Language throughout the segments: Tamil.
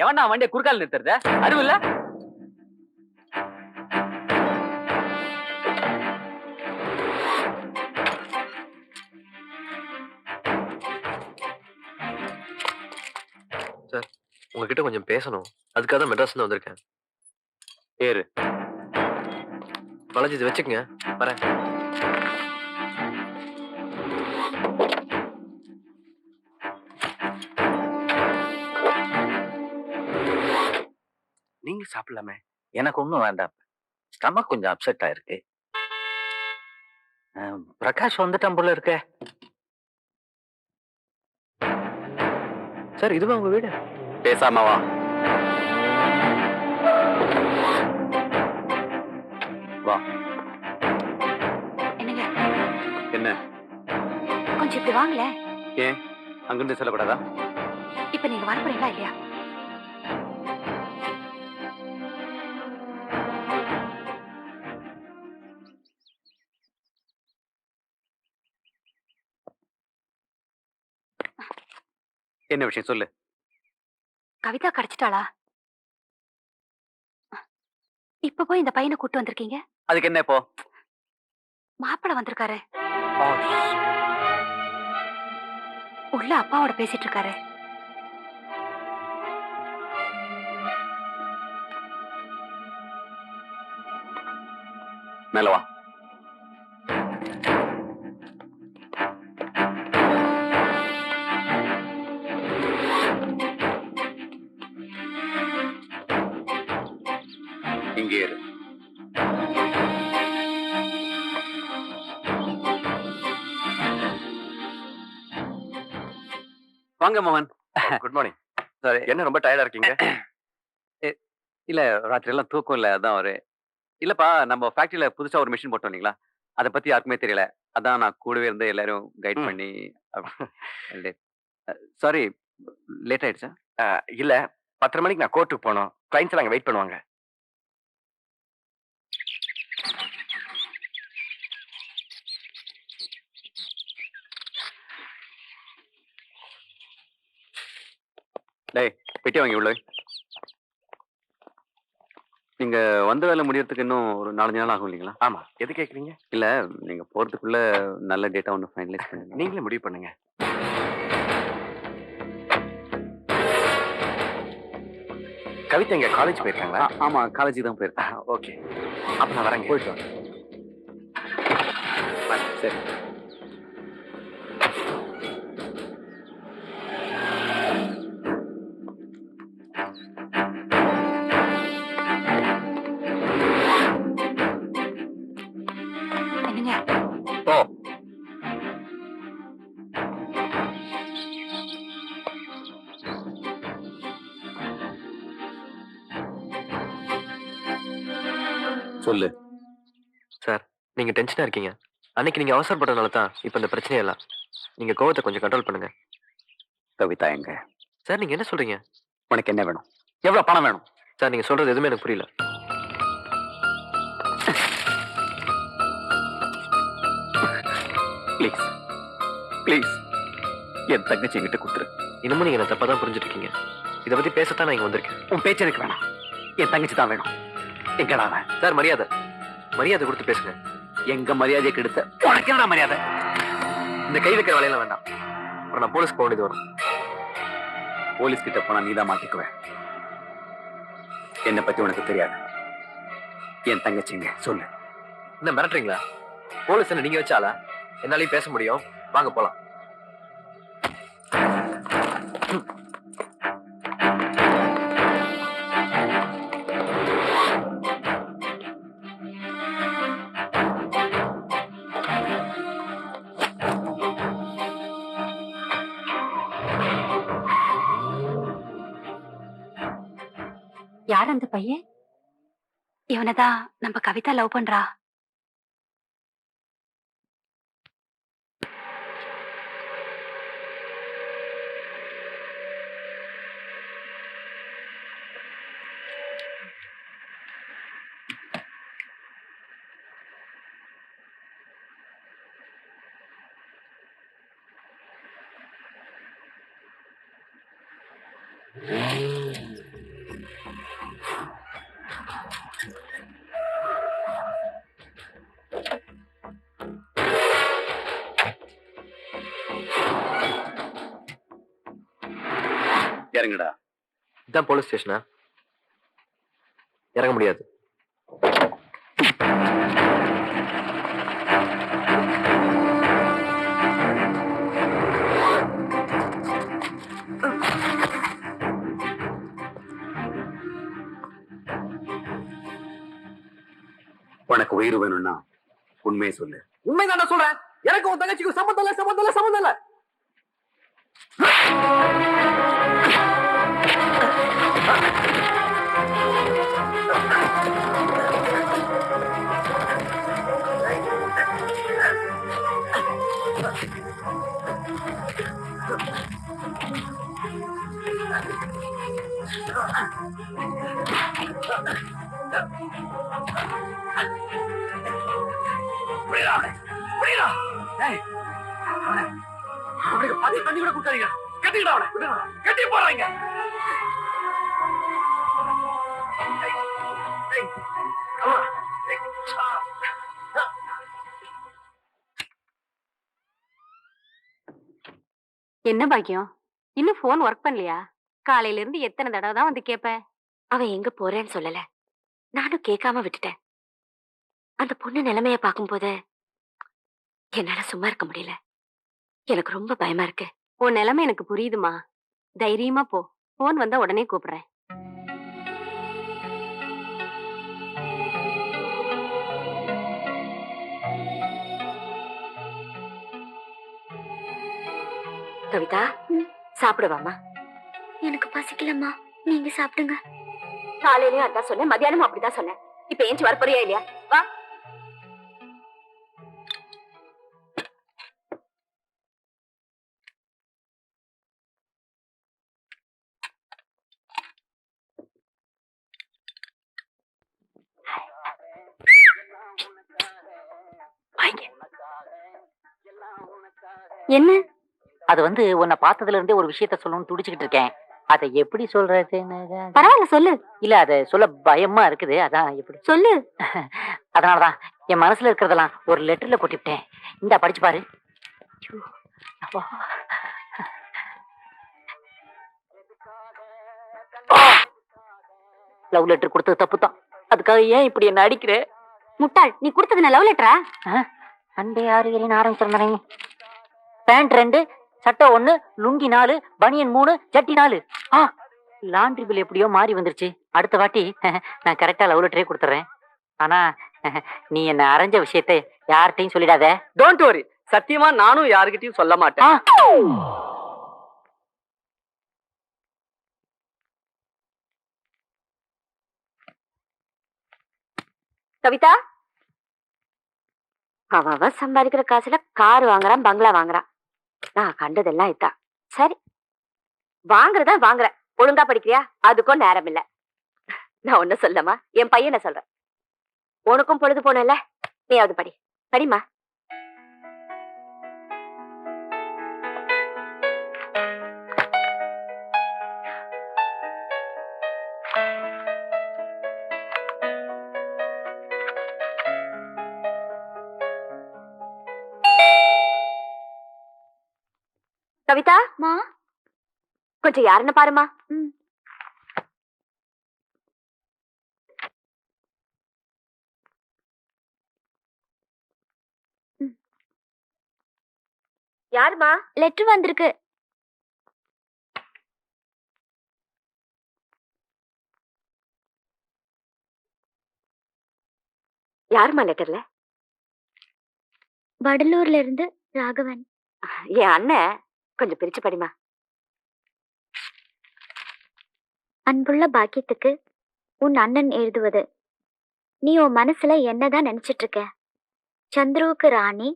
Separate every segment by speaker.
Speaker 1: எவனா வண்டியை குறுக்கால நிறுத்துறத அறிவு இல்ல?
Speaker 2: சார், உங்ககிட்ட கொஞ்சம் பேசணும். அதுக்காக தான் மெட்ராஸ்ல வந்திருக்கேன்.
Speaker 1: ஏறு.
Speaker 2: பாலாஜி, இதை வச்சுக்கங்க. வரேன்.
Speaker 1: நீங்க சாப்பிடலாமே. எனக்கு ஒண்ணும் வேண்டாம். ஸ்டமக் கொஞ்சம் அப்செட் ஆயிருக்கு. பிரகாஷ் வந்துட்டான் போல இருக்கே.
Speaker 2: சார், இதுவா உங்க வீடு?
Speaker 1: பேசாம வா. வா.
Speaker 3: என்னங்க,
Speaker 1: என்ன?
Speaker 3: கொஞ்சம் இப்படி வாங்கல.
Speaker 1: ஏன் அங்கிருந்து சொல்லக்கூடாதா?
Speaker 3: இப்ப நீங்க வர போறீங்களா இல்லையா?
Speaker 1: என்ன விஷயம் சொல்லு.
Speaker 3: கவிதா கிடைச்சிட்டாளா? இப்ப போய் இந்த பையனை கூட்டு வந்திருக்கீங்க.
Speaker 1: அதுக்கு என்ன இப்போ?
Speaker 3: மாப்பிள வந்திருக்காரு. உள்ள அப்பாவோட பேசிட்டு இருக்காரு.
Speaker 1: மேல வா. இங்கே இரு. வாங்க மோகன்.
Speaker 2: Good morning. சார், என்ன ரொம்ப டயர்டா இருக்கீங்க?
Speaker 1: இல்ல, ராத்திரி எல்லாம் தூக்கம் இல்ல, அதான் ஒரு. இல்லப்பா, நம்ம ஃபேக்டரியில புதுசா ஒரு மிஷின் போட்டோம் இல்லைங்களா? அதை பத்தி யாருக்குமே தெரியல. அதான் நான் கூடவே இருந்து எல்லாரும் கைட் பண்ணி. சாரி, லேட் ஆயிடுச்சா?
Speaker 2: இல்ல, 10:30 மணிக்கு நான் கோர்ட்டுக்கு போகணும். கிளைண்ட்ஸ் அங்க வெயிட் பண்ணுவாங்க.
Speaker 1: டேய், பெட்டி வாங்கி உள்ள வை. நீங்க வந்த வேலை முடியறதுக்கு இன்னும் ஒரு 4-5 நாள் ஆகும் இல்லைங்களா?
Speaker 2: ஆமா, எது கேக்குறீங்க?
Speaker 1: இல்ல, நீங்க போறதுக்குள்ள நல்ல டேட்டா ஒன்று ஃபைனலைஸ் பண்ணுங்க.
Speaker 2: நீங்களே முடிவு பண்ணுங்க. கவிதா எங்க காலேஜ் போயிருக்காங்களா?
Speaker 1: ஆமா, காலேஜுக்கு தான் போயிருக்கேன்.
Speaker 2: ஓகே, அப்ப நான் வரேங்க.
Speaker 1: போயிட்டு வாங்க. சரி.
Speaker 3: என்னங்க,
Speaker 2: ஓ,
Speaker 1: சொல்லு.
Speaker 2: சார், நீங்க டென்ஷனா இருக்கீங்க. அன்னைக்கு நீங்க அவசரப்பட்டனால தான் இப்ப இந்த பிரச்சனை எல்லாம். நீங்க கோவத்தை கொஞ்சம் கண்ட்ரோல் பண்ணுங்க.
Speaker 1: கவிதா எங்க?
Speaker 2: சார், நீங்க என்ன சொல்றீங்க?
Speaker 1: உனக்கு என்ன வேணும்? எவ்வளவு பணம் வேணும்?
Speaker 2: சார், நீங்க சொல்றது எதுவுமே எனக்கு புரியல.
Speaker 1: ப்ளீஸ் ப்ளீஸ், என் தங்கச்சி என்கிட்ட கொடுத்துரு.
Speaker 2: இன்னமும் நீங்க என்ன தப்பா தான் புரிஞ்சுட்டு இருக்கீங்க. இதை பத்தி பேசத்தான் நான் இங்க வந்திருக்கேன்.
Speaker 1: உன் பேச்சு எனக்கு வேணாம். என் தங்கச்சி தான் வேணும். எங்கடா அவன்?
Speaker 2: சார், மரியாதை மரியாதை கொடுத்து பேசுங்க.
Speaker 1: எங்க மரியாதையை கெடுத்த உனக்கு என்னடா மரியாதை?
Speaker 2: இந்த கை வைக்கிற வேலையெல்லாம் வேண்டாம். அப்புறம் நான் போலீஸ் போக வேண்டியது வரும்.
Speaker 1: போலீஸ் கிட்ட போனா நீதான் மாட்டிக்குவேன். என்னை பத்தி உனக்கு தெரியாது. என் தங்கச்சிங்க சொல்லு.
Speaker 2: என்ன மிரட்டுறீங்களா? போலீஸ் என்ன நீங்க வச்சாலா? என்னாலையும் பேச முடியும். வாங்க போலாம்.
Speaker 3: யார் அந்த பையன்? இவனதான் நம்ம கவிதா லவ் பண்றா.
Speaker 1: இறங்குடா.
Speaker 2: இதான் போலீஸ் ஸ்டேஷனா? இறங்க முடியாது.
Speaker 1: உனக்கு உயிர் வேணும்னா உண்மையை சொல்லு.
Speaker 2: உண்மைதான் நான் சொல்றேன். எனக்கு உன் தங்கச்சிக்கு சம்மந்தம் இல்ல, சம்மந்தம் இல்ல, சம்மந்தம் இல்ல. அவனுக்கு பாதி தண்ணி கூட கொடுக்காதீங்க. கட்டிக்கிட அவனை, கட்டி போடுறீங்க.
Speaker 3: என்ன பாக்கியம், இன்னும் போன் ஒர்க் பண்ணலையா? காலையில இருந்து எத்தனை தடவை தான் வந்து கேப்ப? அவன் எங்க போறேன்னு சொல்லல, நானும் கேட்காம விட்டுட்டேன். அந்த பொண்ணு நிலைமைய பார்க்கும்போது என்னால சும்மா இருக்க முடியல. எனக்கு ரொம்ப பயமா இருக்கு. உன் நிலைமை எனக்கு புரியுதுமா. தைரியமா போ. போன் வந்தா உடனே கூப்பிடுறேன். கவிதா, சாப்பிடுவாமா?
Speaker 4: எனக்கு பசிக்கலம்மா, நீங்க சாப்பிடுங்க.
Speaker 3: காலையிலயும் அதான் சொன்னேன், மத்தியானமும் அப்படிதான் சொன்னேன். இப்ப ஏஞ்சி வர போறியா இல்லையா? வா. என்ன?
Speaker 5: அது வந்து உன்னை பார்த்ததுல இருந்தே ஒரு விஷயத்த சொல்லணும்னு துடிச்சுக்கிட்டு இருக்கேன். அதை எப்படி சொல்றதுன்னு
Speaker 3: பரவாயில்ல, சொல்லு.
Speaker 5: இல்ல, அதை சொல்ல பயமா இருக்குது. அதான் எப்படி
Speaker 3: சொல்லு.
Speaker 5: அதனாலதான் என் மனசுல இருக்கிறதெல்லாம் ஒரு லெட்டர்ல கொட்டிவிட்டேன். இந்த படிச்சு பாரு. ஐயோ, அப்பா. லவ் லெட்டர் கொடுத்தது தப்பு தான். அதுக்காக ஏன் இப்படி என்ன அடிக்கிற?
Speaker 3: முட்டாள், நீ கொடுத்தது லவ் லெட்டரா?
Speaker 5: அண்டே 6 ஆரம்பிச்சிருந்தேன். பேண்ட் 2, சட்டை 1, லுங்கி 4, பனியன் 3, ஜட்டி 4. லாண்ட்ரி பில் எப்படியோ மாறி வந்துருச்சு. அடுத்த வாட்டி நான் கரெக்டா லவ் லெட்டரே கொடுத்துறேன். ஆனா நீ என்ன அரைஞ்ச விஷயத்தை யார்கிட்டையும் சொல்லிடாத.
Speaker 6: டோன்ட் வரி, சத்தியமா நானும் யாருக்கிட்டையும் சொல்ல மாட்டேன்.
Speaker 3: கவிதா, அவ சம்பாதிக்கிற காசுல கார் வாங்குறான், பங்களா வாங்குறான். நான் கண்டதெல்லாம் இதான். சரி, வாங்குறதா வாங்குற. ஒழுங்கா படிக்கிறியா? அதுக்கும் நேரம் இல்ல. நான் ஒண்ணு சொல்லமா, என் பையனை சொல்றேன். உனக்கும் பொழுது போனல, நீ அது படி. படிமா. கவிதா,
Speaker 4: மா,
Speaker 3: கொஞ்சம் யாருன்னு பாருமா. யாருமா?
Speaker 4: லெட்டர் வந்திருக்கு.
Speaker 3: யாருமா லெட்டர்ல?
Speaker 4: வடலூர்ல இருந்து ராகவன்.
Speaker 3: என் அண்ணன். கொஞ்சம் பிரிச்சு படிமா.
Speaker 4: அன்புள்ள பாக்கியத்துக்கு உன் அண்ணன் எழுதுவது. நீ உன் மனசுல என்னதான் நினைச்சிட்டு இருக்க? சந்துருவுக்கு ராணி,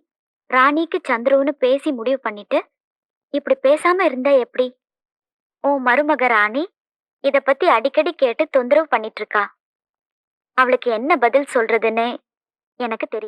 Speaker 4: ராணிக்கு சந்துருன்னு பேசி முடிவு பண்ணிட்டு இப்படி பேசாம இருந்தா எப்படி? உன் மருமக ராணி இத பத்தி அடிக்கடி கேட்டு தொந்தரவு பண்ணிட்டு இருக்கா. அவளுக்கு என்ன பதில் சொல்றதுன்னு எனக்கு தெரியல.